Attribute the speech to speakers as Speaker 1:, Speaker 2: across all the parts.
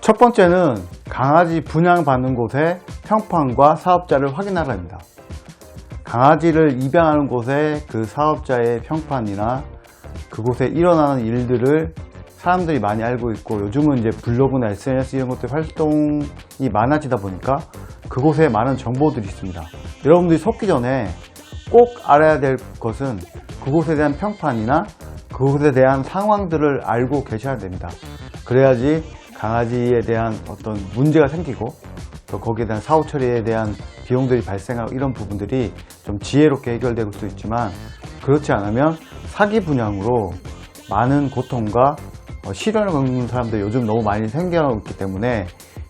Speaker 1: 첫 번째는 강아지 분양받는 곳의 평판과 사업자를 확인하랍니다. 강아지를 입양하는 곳에 그 사업자의 평판이나 그곳에 일어나는 일들을 사람들이 많이 알고 있고, 요즘은 이제 블로그나 SNS 이런 것들 활동이 많아지다 보니까 그곳에 많은 정보들이 있습니다. 여러분들이 속기 전에 꼭 알아야 될 것은 그곳에 대한 평판이나 그곳에 대한 상황들을 알고 계셔야 됩니다. 그래야지 강아지에 대한 어떤 문제가 생기고 또 거기에 대한 사후 처리에 대한 비용들이 발생하고 이런 부분들이 좀 지혜롭게 해결될 수 있지만, 그렇지 않으면 사기 분양으로 많은 고통과 시련을 겪는 사람들이 요즘 너무 많이 생겨나고 있기 때문에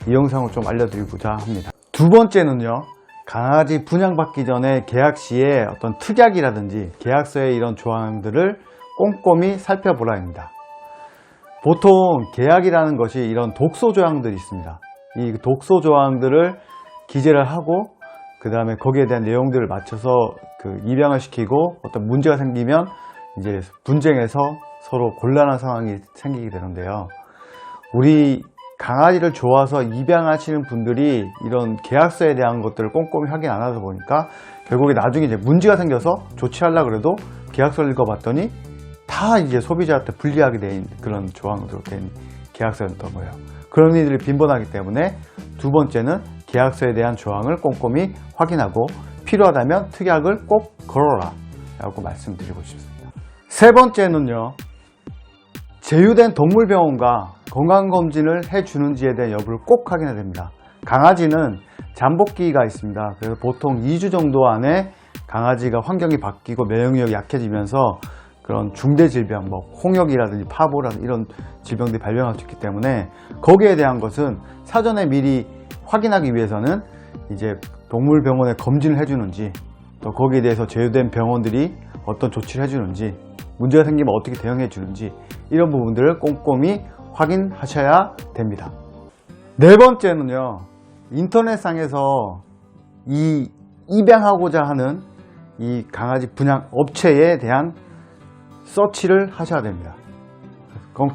Speaker 1: 이 영상을 좀 알려드리고자 합니다. 두 번째는요, 강아지 분양받기 전에 계약 시에 어떤 특약이라든지 계약서의 이런 조항들을 꼼꼼히 살펴보라 합니다. 보통 계약이라는 것이 이런 독소 조항들이 있습니다. 이 독소 조항들을 기재를 하고 그 다음에 거기에 대한 내용들을 맞춰서 입양을 시키고 어떤 문제가 생기면 이제 분쟁해서 서로 곤란한 상황이 생기게 되는데요. 우리 강아지를 좋아서 입양하시는 분들이 이런 계약서에 대한 것들을 꼼꼼히 확인 안 하다 보니까 결국에 나중에 이제 문제가 생겨서 조치하려고 그래도 계약서를 읽어봤더니 다 이제 소비자한테 불리하게 된 그런 조항으로 된 계약서였던 거예요. 그런 일들이 빈번하기 때문에 두 번째는 계약서에 대한 조항을 꼼꼼히 확인하고 필요하다면 특약을 꼭 걸어라 라고 말씀드리고 싶습니다. 세 번째는요, 제휴된 동물병원과 건강검진을 해주는지에 대한 여부를 꼭 확인해야 됩니다. 강아지는 잠복기가 있습니다. 그래서 보통 2주 정도 안에 강아지가 환경이 바뀌고 면역력이 약해지면서 그런 중대질병, 홍역이라든지 파보라든지 이런 질병들이 발병할 수 있기 때문에 거기에 대한 것은 사전에 미리 확인하기 위해서는 이제 동물병원에 검진을 해주는지, 또 거기에 대해서 제휴된 병원들이 어떤 조치를 해주는지, 문제가 생기면 어떻게 대응해 주는지 이런 부분들을 꼼꼼히 확인하셔야 됩니다. 네 번째는요, 인터넷상에서 이 입양하고자 하는 이 강아지 분양 업체에 대한 서치를 하셔야 됩니다.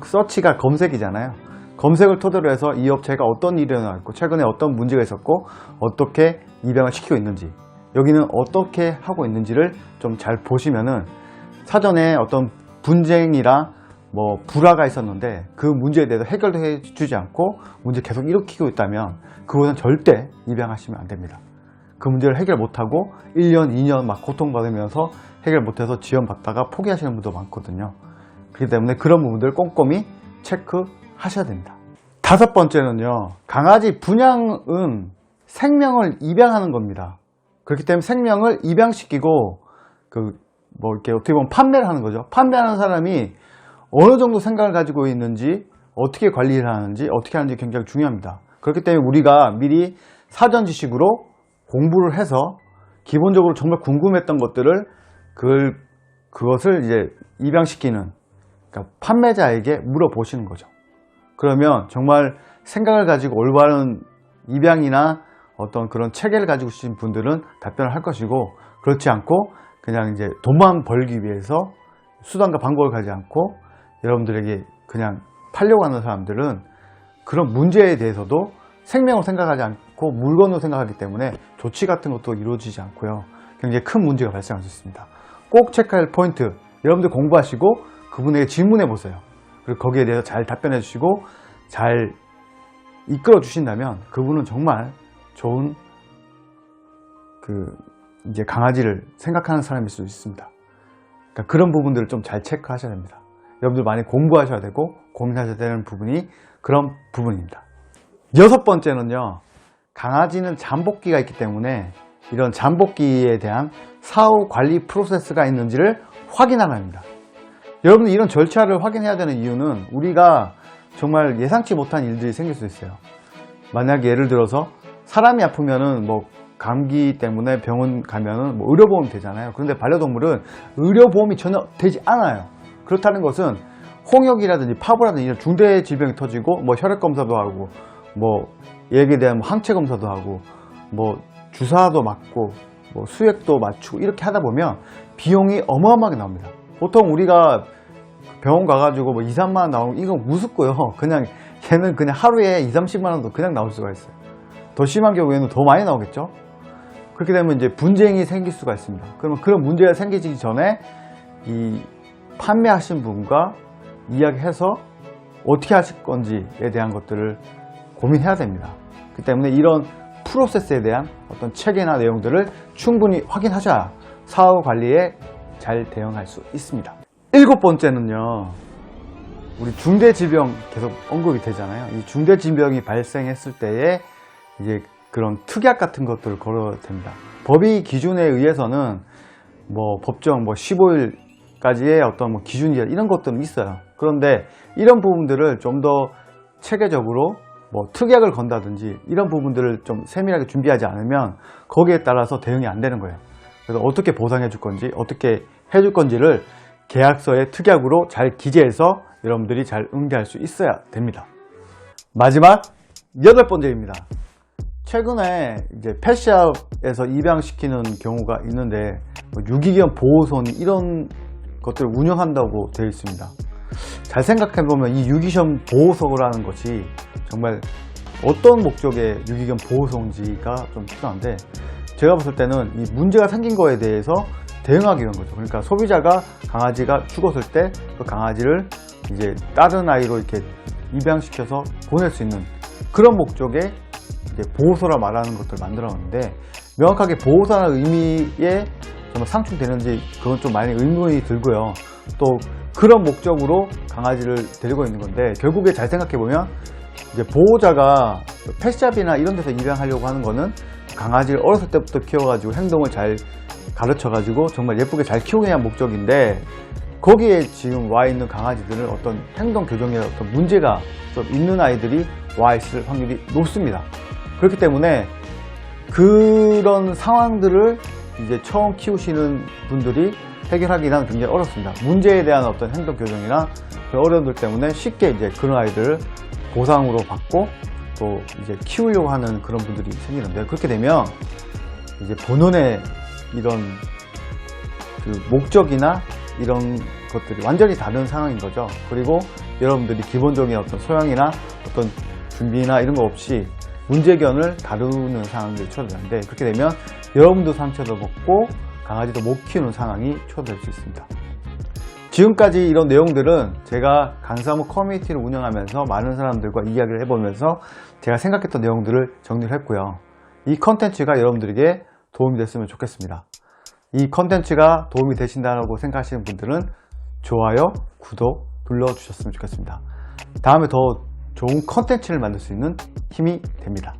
Speaker 1: 서치가 검색이잖아요. 검색을 토대로 해서 이 업체가 어떤 일이 일어났고 최근에 어떤 문제가 있었고 어떻게 입양을 시키고 있는지, 여기는 어떻게 하고 있는지를 좀 잘 보시면은 사전에 어떤 분쟁이랑 불화가 있었는데 그 문제에 대해서 해결도 해주지 않고 문제 계속 일으키고 있다면 그것은 절대 입양하시면 안 됩니다. 그 문제를 해결 못하고 1년, 2년 막 고통받으면서 해결 못해서 지원받다가 포기하시는 분도 많거든요. 그렇기 때문에 그런 부분들을 꼼꼼히 체크하셔야 됩니다. 다섯 번째는요, 강아지 분양은 생명을 입양하는 겁니다. 그렇기 때문에 생명을 입양시키고 이렇게 어떻게 보면 판매를 하는 거죠. 판매하는 사람이 어느 정도 생각을 가지고 있는지, 어떻게 관리를 하는지, 어떻게 하는지 굉장히 중요합니다. 그렇기 때문에 우리가 미리 사전 지식으로 공부를 해서 기본적으로 정말 궁금했던 것들을 그것을 이제 입양시키는, 그러니까 판매자에게 물어보시는 거죠. 그러면 정말 생각을 가지고 올바른 입양이나 어떤 그런 체계를 가지고 계신 분들은 답변을 할 것이고, 그렇지 않고 그냥 이제 돈만 벌기 위해서 수단과 방법을 가지지 않고 여러분들에게 그냥 팔려고 하는 사람들은 그런 문제에 대해서도 생명을 생각하지 않고 물건으로 생각하기 때문에 조치 같은 것도 이루어지지 않고요, 굉장히 큰 문제가 발생할 수 있습니다. 꼭 체크할 포인트, 여러분들 공부하시고 그분에게 질문해 보세요. 그리고 거기에 대해서 잘 답변해 주시고 잘 이끌어 주신다면 그분은 정말 좋은 이제 강아지를 생각하는 사람일 수 있습니다. 그러니까 그런 부분들을 좀 잘 체크하셔야 됩니다. 여러분들 많이 공부하셔야 되고 고민하셔야 되는 부분이 그런 부분입니다. 여섯 번째는요, 강아지는 잠복기가 있기 때문에 이런 잠복기에 대한 사후 관리 프로세스가 있는지를 확인하라 합니다. 여러분들 이런 절차를 확인해야 되는 이유는 우리가 정말 예상치 못한 일들이 생길 수 있어요. 만약 예를 들어서 사람이 아프면은 감기 때문에 병원 가면은 의료보험이 되잖아요. 그런데 반려동물은 의료보험이 전혀 되지 않아요. 그렇다는 것은 홍역이라든지 파보라든지 이런 중대 질병이 터지고 혈액검사도 하고 얘에 대한 항체 검사도 하고 주사도 맞고 수액도 맞추고 이렇게 하다 보면 비용이 어마어마하게 나옵니다. 보통 우리가 병원 가가지고 2, 3만 원 나오면 이거 우습고요. 그냥 걔는 그냥 하루에 2-30만 원도 그냥 나올 수가 있어요. 더 심한 경우에는 더 많이 나오겠죠. 그렇게 되면 이제 분쟁이 생길 수가 있습니다. 그러면 그런 문제가 생기기 전에 이 판매하신 분과 이야기해서 어떻게 하실 건지에 대한 것들을 고민해야 됩니다. 그렇기 때문에 이런 프로세스에 대한 어떤 체계나 내용들을 충분히 확인하셔야 사후 관리에 잘 대응할 수 있습니다. 7번째는요, 우리 중대질병 계속 언급이 되잖아요. 이 중대질병이 발생했을 때에 이제 그런 특약 같은 것들을 걸어야 됩니다. 법의 기준에 의해서는 뭐 법정 15일까지의 어떤 뭐 기준이 이런 것들은 있어요. 그런데 이런 부분들을 좀 더 체계적으로 뭐 특약을 건다든지 이런 부분들을 좀 세밀하게 준비하지 않으면 거기에 따라서 대응이 안 되는 거예요. 그래서 어떻게 보상해 줄 건지 어떻게 해줄 건지를 계약서에 특약으로 잘 기재해서 여러분들이 잘 응대할 수 있어야 됩니다. 마지막 8번째입니다. 최근에 이제 펫샵에서 입양시키는 경우가 있는데 유기견 보호선 이런 것들을 운영한다고 되어 있습니다. 잘 생각해보면 이 유기견 보호소라는 것이 정말 어떤 목적의 유기견 보호소인지가 좀 필요한데, 제가 봤을 때는 이 문제가 생긴 거에 대해서 대응하기 위한 거죠. 그러니까 소비자가 강아지가 죽었을 때 그 강아지를 이제 다른 아이로 이렇게 입양시켜서 보낼 수 있는 그런 목적의 이제 보호소라 말하는 것들을 만들었는데, 명확하게 보호소라는 의미에 정말 상충되는지 그건 좀 많이 의문이 들고요. 또 그런 목적으로 강아지를 데리고 있는 건데, 결국에 잘 생각해보면 이제 보호자가 펫샵이나 이런 데서 입양하려고 하는 거는 강아지를 어렸을 때부터 키워가지고 행동을 잘 가르쳐가지고 정말 예쁘게 잘 키우기 위한 목적인데, 거기에 지금 와 있는 강아지들은 어떤 행동 교정에 어떤 문제가 좀 있는 아이들이 와 있을 확률이 높습니다. 그렇기 때문에 그런 상황들을 이제 처음 키우시는 분들이 해결하기는 굉장히 어렵습니다. 문제에 대한 어떤 행동 교정이나 그런 어려움들 때문에 쉽게 이제 그런 아이들을 보상으로 받고 또 이제 키우려고 하는 그런 분들이 생기는데, 그렇게 되면 이제 본연의 이런 그 목적이나 이런 것들이 완전히 다른 상황인 거죠. 그리고 여러분들이 기본적인 어떤 소양이나 어떤 준비나 이런 거 없이 문제견을 다루는 상황들이 초래되는데, 그렇게 되면 여러분도 상처를 먹고 강아지도 못 키우는 상황이 초래될 수 있습니다. 지금까지 이런 내용들은 제가 강사무 커뮤니티를 운영하면서 많은 사람들과 이야기를 해보면서 제가 생각했던 내용들을 정리를 했고요. 이 컨텐츠가 여러분들에게 도움이 됐으면 좋겠습니다. 이 컨텐츠가 도움이 되신다고 생각하시는 분들은 좋아요, 구독 눌러주셨으면 좋겠습니다. 다음에 더 좋은 컨텐츠를 만들 수 있는 힘이 됩니다.